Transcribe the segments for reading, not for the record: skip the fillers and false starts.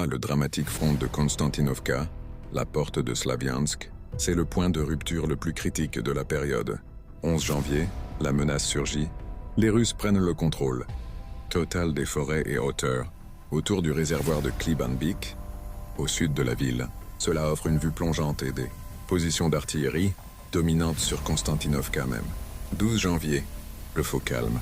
Le dramatique front de Konstantinovka, la porte de Slaviansk, c'est le point de rupture le plus critique de la période. 11 janvier, la menace surgit. Les Russes prennent le contrôle total des forêts et hauteurs, autour du réservoir de Klibanbik, au sud de la ville. Cela offre une vue plongeante et des positions d'artillerie dominantes sur Konstantinovka même. 12 janvier, le faux calme,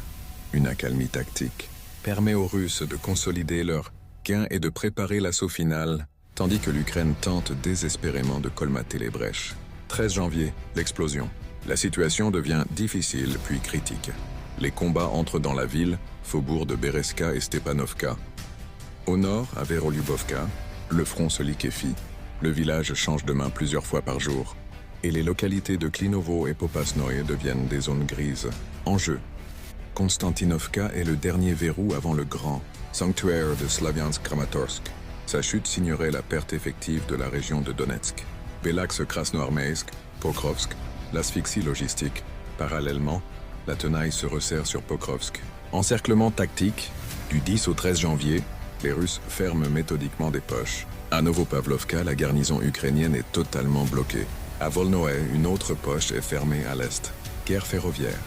une accalmie tactique, permet aux Russes de consolider leur gain et de préparer l'assaut final, tandis que l'Ukraine tente désespérément de colmater les brèches. 13 janvier, l'explosion. La situation devient difficile puis critique. Les combats entrent dans la ville, faubourg de Bereska et Stepanovka. Au nord, à Verolubovka, le front se liquéfie. Le village change de main plusieurs fois par jour. Et les localités de Klinovo et Popasnoye deviennent des zones grises. En jeu, Konstantinovka est le dernier verrou avant le grand sanctuaire de Slaviansk-Kramatorsk. Sa chute signerait la perte effective de la région de Donetsk. L'axe Krasnoarmeïsk, Pokrovsk, l'asphyxie logistique. Parallèlement, la tenaille se resserre sur Pokrovsk. Encerclement tactique, du 10 au 13 janvier, les Russes ferment méthodiquement des poches. À Novopavlovka, la garnison ukrainienne est totalement bloquée. À Volnoe, une autre poche est fermée à l'est. Guerre ferroviaire.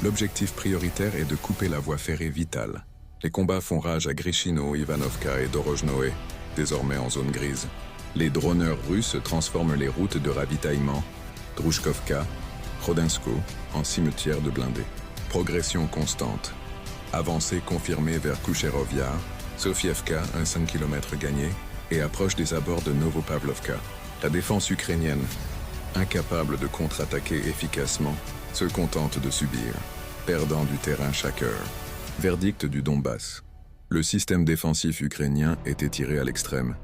L'objectif prioritaire est de couper la voie ferrée vitale. Les combats font rage à Grishino, Ivanovka et Dorojnoe, désormais en zone grise. Les droneurs russes transforment les routes de ravitaillement, Drushkovka, Rodensko, en cimetière de blindés. Progression constante. Avancée confirmée vers Kucherov Yar, Sofievka, un 5 km gagné, et approche des abords de Novopavlovka. La défense ukrainienne, incapable de contre-attaquer efficacement, se contente de subir, perdant du terrain chaque heure. Verdict du Donbass. Le système défensif ukrainien est étiré à l'extrême.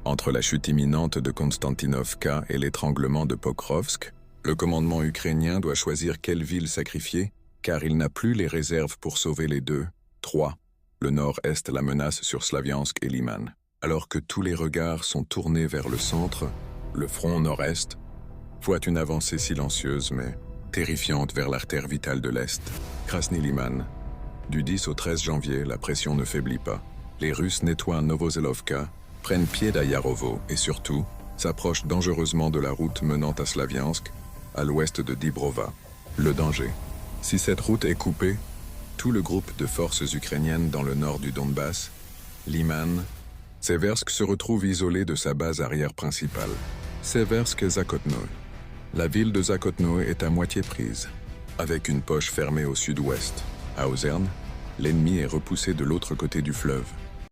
Entre la chute imminente de Konstantinovka et l'étranglement de Pokrovsk, le commandement ukrainien doit choisir quelle ville sacrifier, car il n'a plus les réserves pour sauver les deux. 3. Le nord-est la menace sur Slaviansk et Liman. Alors que tous les regards sont tournés vers le centre, le front nord-est voit une avancée silencieuse mais terrifiante vers l'artère vitale de l'Est, Krasny Liman. Du 10 au 13 janvier, la pression ne faiblit pas. Les Russes nettoient Novozelovka, prennent pied d'Ayarovo et surtout s'approchent dangereusement de la route menant à Slaviansk, à l'ouest de Dibrova. Le danger. Si cette route est coupée, tout le groupe de forces ukrainiennes dans le nord du Donbass, Liman, Seversk se retrouve isolé de sa base arrière principale, Seversk-Zakotnoe. La ville de Zakotnoe est à moitié prise, avec une poche fermée au sud-ouest. À Ozern, l'ennemi est repoussé de l'autre côté du fleuve.